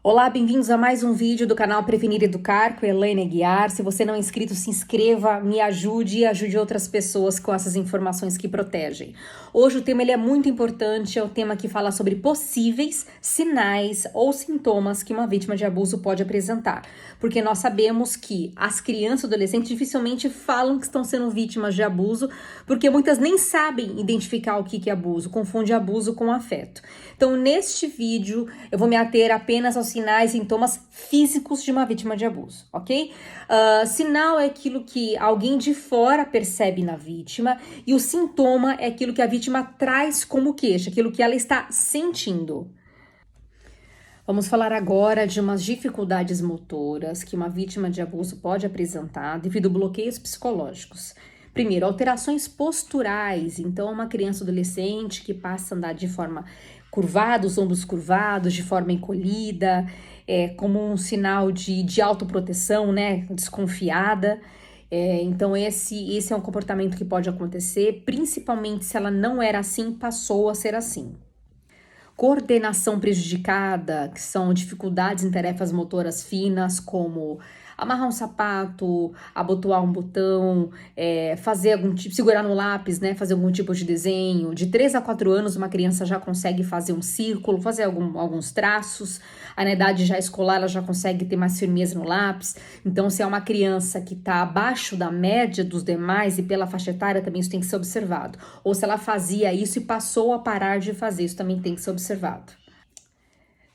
Olá, bem-vindos a mais um vídeo do canal Prevenir e Educar com Elaine Aguiar. Se você não é inscrito, se inscreva, me ajude e ajude outras pessoas com essas informações que protegem. Hoje o tema ele é muito importante, é o tema que fala sobre possíveis sinais ou sintomas que uma vítima de abuso pode apresentar. Porque nós sabemos que as crianças e adolescentes dificilmente falam que estão sendo vítimas de abuso, porque muitas nem sabem identificar o que é abuso, confunde abuso com afeto. Então, neste vídeo, eu vou me ater apenas aos sinais e sintomas físicos de uma vítima de abuso, ok? Sinal é aquilo que alguém de fora percebe na vítima e o sintoma é aquilo que a vítima traz como queixa, aquilo que ela está sentindo. Vamos falar agora de umas dificuldades motoras que uma vítima de abuso pode apresentar devido a bloqueios psicológicos. Primeiro, alterações posturais. Então, uma criança ou adolescente que passa a andar de forma curvada, os ombros curvados, de forma encolhida, como um sinal de autoproteção, né? Desconfiada. Então, esse é um comportamento que pode acontecer, principalmente se ela não era assim, passou a ser assim. Coordenação prejudicada, que são dificuldades em tarefas motoras finas, como amarrar um sapato, abotoar um botão, fazer algum tipo, segurar no lápis, né, fazer algum tipo de desenho. De 3 a 4 anos, uma criança já consegue fazer um círculo, fazer alguns traços. Na idade já escolar, ela já consegue ter mais firmeza no lápis. Então, se é uma criança que está abaixo da média dos demais e pela faixa etária, também isso tem que ser observado. Ou se ela fazia isso e passou a parar de fazer, isso também tem que ser observado.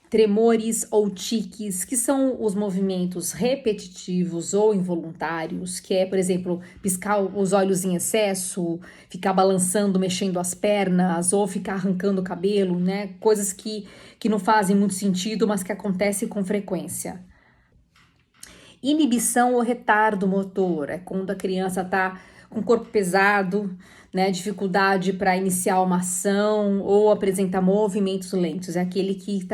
Tremores ou tiques, que são os movimentos repetitivos ou involuntários, que é, por exemplo, piscar os olhos em excesso, ficar balançando, mexendo as pernas, ou ficar arrancando o cabelo, né? Coisas que não fazem muito sentido, mas que acontecem com frequência. Inibição ou retardo motor, é quando a criança está com o corpo pesado, né, dificuldade para iniciar uma ação ou apresentar movimentos lentos, é aquele que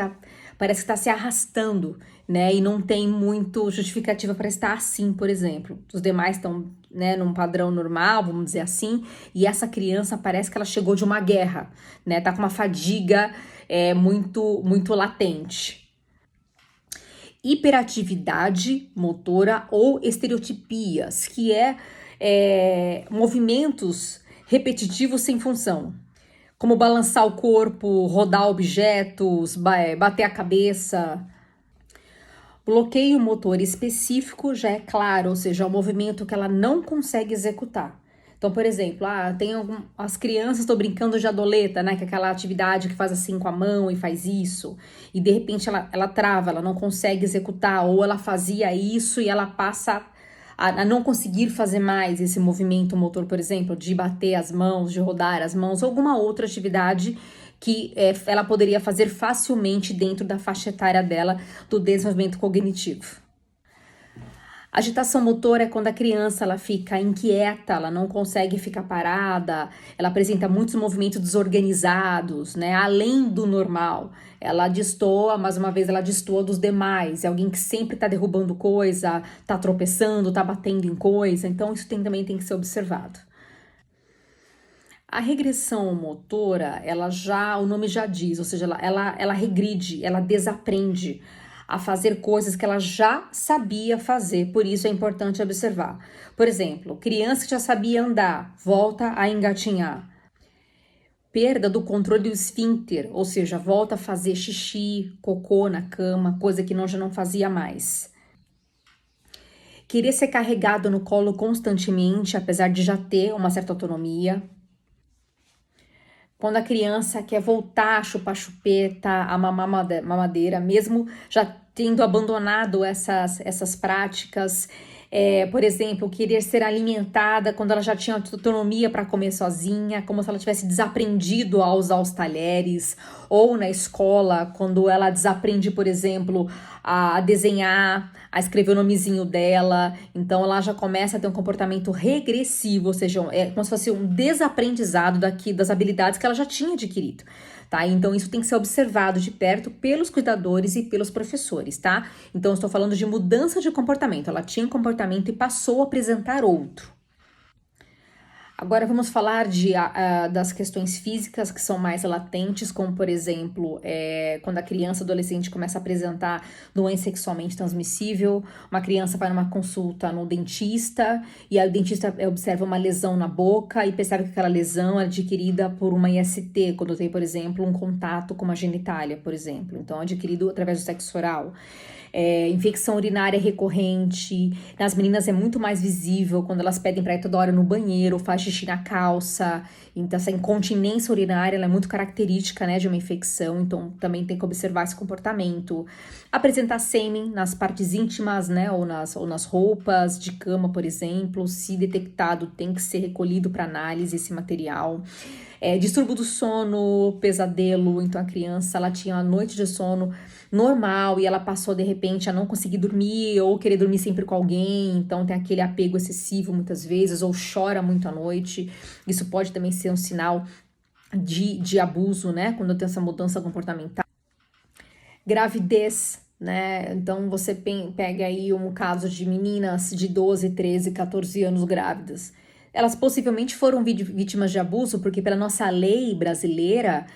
parece que está se arrastando, né, e não tem muito justificativa para estar assim, por exemplo. Os demais estão, né, num padrão normal, vamos dizer assim, e essa criança parece que ela chegou de uma guerra, né, tá com uma fadiga muito latente. Hiperatividade motora ou estereotipias, que movimentos repetitivos sem função, como balançar o corpo, rodar objetos, bater a cabeça. Bloqueio motor específico já é claro, ou seja, é um movimento que ela não consegue executar. Então, por exemplo, as crianças estão brincando de adoleta, né? Que é aquela atividade que faz assim com a mão e faz isso. E de repente ela trava, ela não consegue executar. Ou ela fazia isso e ela passa a não conseguir fazer mais esse movimento motor, por exemplo, de bater as mãos, de rodar as mãos, ou alguma outra atividade que ela poderia fazer facilmente dentro da faixa etária dela do desenvolvimento cognitivo. Agitação motora é quando a criança ela fica inquieta, ela não consegue ficar parada, ela apresenta muitos movimentos desorganizados, né? Além do normal. Ela destoa, mais uma vez, ela destoa dos demais. É alguém que sempre está derrubando coisa, está tropeçando, está batendo em coisa. Então, isso também tem que ser observado. A regressão motora, o nome já diz, ou seja, ela regride, ela desaprende a fazer coisas que ela já sabia fazer, por isso é importante observar. Por exemplo, criança que já sabia andar, volta a engatinhar. Perda do controle do esfíncter, ou seja, volta a fazer xixi, cocô na cama, coisa que já não fazia mais. Querer ser carregado no colo constantemente, apesar de já ter uma certa autonomia. Quando a criança quer voltar a chupar chupeta, a mamar mamadeira, mesmo já tendo abandonado essas práticas. Por exemplo, querer ser alimentada quando ela já tinha autonomia para comer sozinha, como se ela tivesse desaprendido a usar os talheres, ou na escola, quando ela desaprende, por exemplo, a desenhar, a escrever o nomezinho dela, então ela já começa a ter um comportamento regressivo, ou seja, é como se fosse um desaprendizado das habilidades que ela já tinha adquirido. Tá? Então, isso tem que ser observado de perto pelos cuidadores e pelos professores, tá? Então, eu estou falando de mudança de comportamento. Ela tinha um comportamento e passou a apresentar outro. Agora vamos falar das questões físicas que são mais latentes, como por exemplo, quando a criança ou adolescente começa a apresentar doença sexualmente transmissível, uma criança vai numa consulta no dentista e aí o dentista observa uma lesão na boca e percebe que aquela lesão é adquirida por uma IST, quando tem, por exemplo, um contato com uma genitália, por exemplo. Então, é adquirido através do sexo oral. Infecção urinária recorrente, nas meninas é muito mais visível quando elas pedem para ir toda hora no banheiro, faz xixi na calça. Então essa incontinência urinária ela é muito característica, né, de uma infecção, então também tem que observar esse comportamento. Apresentar sêmen nas partes íntimas, né, ou nas roupas de cama, por exemplo, se detectado tem que ser recolhido para análise esse material. Distúrbio do sono, pesadelo, então a criança ela tinha uma noite de sono normal e ela passou de repente a não conseguir dormir ou querer dormir sempre com alguém, então tem aquele apego excessivo muitas vezes ou chora muito à noite. Isso pode também ser um sinal de abuso, né, quando tem essa mudança comportamental. Gravidez, né, então você pega aí um caso de meninas de 12, 13, 14 anos grávidas. Elas possivelmente foram vítimas de abuso, porque pela nossa lei brasileira,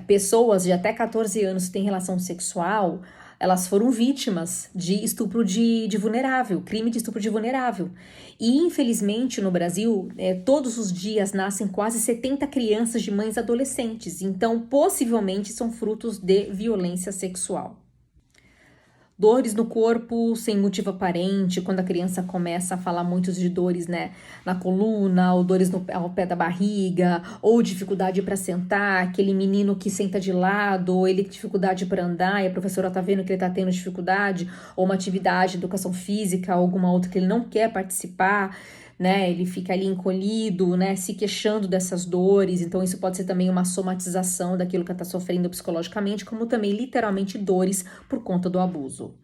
pessoas de até 14 anos que têm relação sexual, elas foram vítimas de estupro de vulnerável, crime de estupro de vulnerável. E infelizmente no Brasil, todos os dias nascem quase 70 crianças de mães adolescentes, então possivelmente são frutos de violência sexual. Dores no corpo sem motivo aparente, quando a criança começa a falar muito de dores, né, na coluna, ou dores ao pé da barriga, ou dificuldade para sentar, aquele menino que senta de lado, ou ele com dificuldade para andar, e a professora tá vendo que ele tá tendo dificuldade, ou uma atividade de educação física, ou alguma outra que ele não quer participar, né, ele fica ali encolhido, né, se queixando dessas dores, então isso pode ser também uma somatização daquilo que ela está sofrendo psicologicamente, como também literalmente dores por conta do abuso.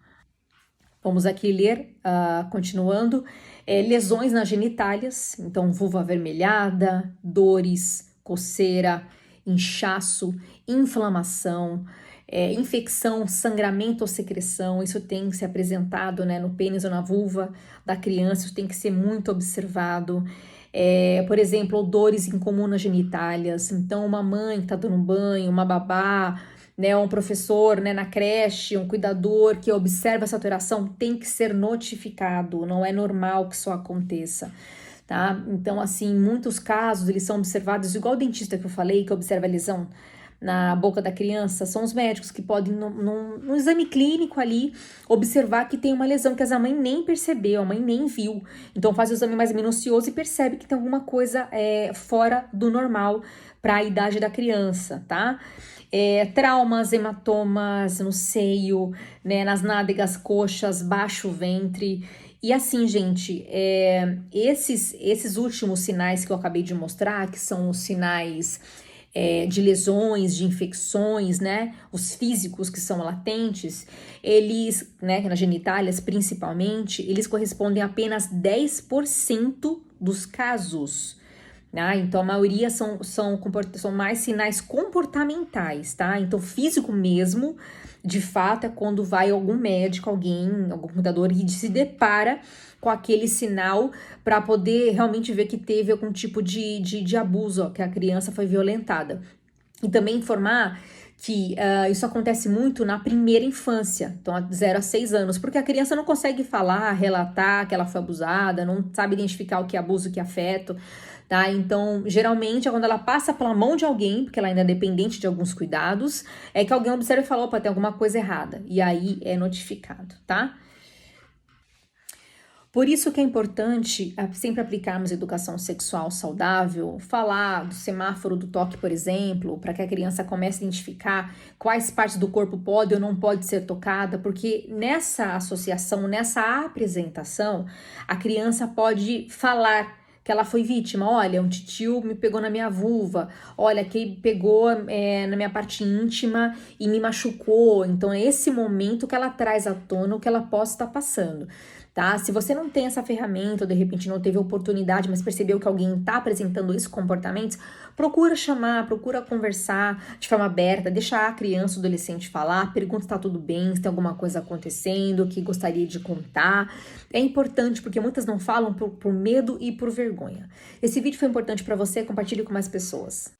Vamos aqui ler, continuando, lesões nas genitálias, então vulva avermelhada, dores, coceira, inchaço, inflamação, infecção, sangramento ou secreção, isso tem que ser apresentado, né, no pênis ou na vulva da criança, isso tem que ser muito observado. Por exemplo, odores incomuns nas genitálias, então uma mãe que está dando um banho, uma babá, né, um professor, né, na creche, um cuidador que observa essa alteração tem que ser notificado, não é normal que isso aconteça. Tá? Então, assim, em muitos casos eles são observados, igual o dentista que eu falei, que observa a lesão na boca da criança, são os médicos que podem, num exame clínico ali, observar que tem uma lesão que a mãe nem percebeu, a mãe nem viu. Então faz o exame mais minucioso e percebe que tem alguma coisa fora do normal para a idade da criança, tá? Traumas, hematomas no seio, né, nas nádegas, coxas, baixo ventre. E assim, gente, esses últimos sinais que eu acabei de mostrar, que são os sinais de lesões, de infecções, né, os físicos que são latentes, eles, né, nas genitálias principalmente, eles correspondem a apenas 10% dos casos. Então a maioria são mais sinais comportamentais, tá? Então físico mesmo, de fato, é quando vai algum médico, algum cuidador e se depara com aquele sinal para poder realmente ver que teve algum tipo de abuso, ó, que a criança foi violentada. E também informar que isso acontece muito na primeira infância, então de 0 a 6 anos, porque a criança não consegue falar, relatar que ela foi abusada, não sabe identificar o que é abuso, o que é afeto, tá? Então, geralmente, é quando ela passa pela mão de alguém, porque ela ainda é dependente de alguns cuidados, é que alguém observa e fala, opa, tem alguma coisa errada, e aí é notificado, tá? Por isso que é importante sempre aplicarmos educação sexual saudável, falar do semáforo do toque, por exemplo, para que a criança comece a identificar quais partes do corpo pode ou não pode ser tocada, porque nessa associação, nessa apresentação, a criança pode falar que ela foi vítima, olha, um titio me pegou na minha vulva, olha, que pegou na minha parte íntima e me machucou. Então é esse momento que ela traz à tona o que ela possa estar passando. tá? Se você não tem essa ferramenta ou de repente não teve oportunidade, mas percebeu que alguém está apresentando esses comportamentos, procura chamar, procura conversar de forma aberta, deixar a criança ou adolescente falar, pergunta se tá tudo bem, se tem alguma coisa acontecendo, que gostaria de contar. É importante porque muitas não falam por medo e por vergonha. Esse vídeo foi importante para você, compartilhe com mais pessoas.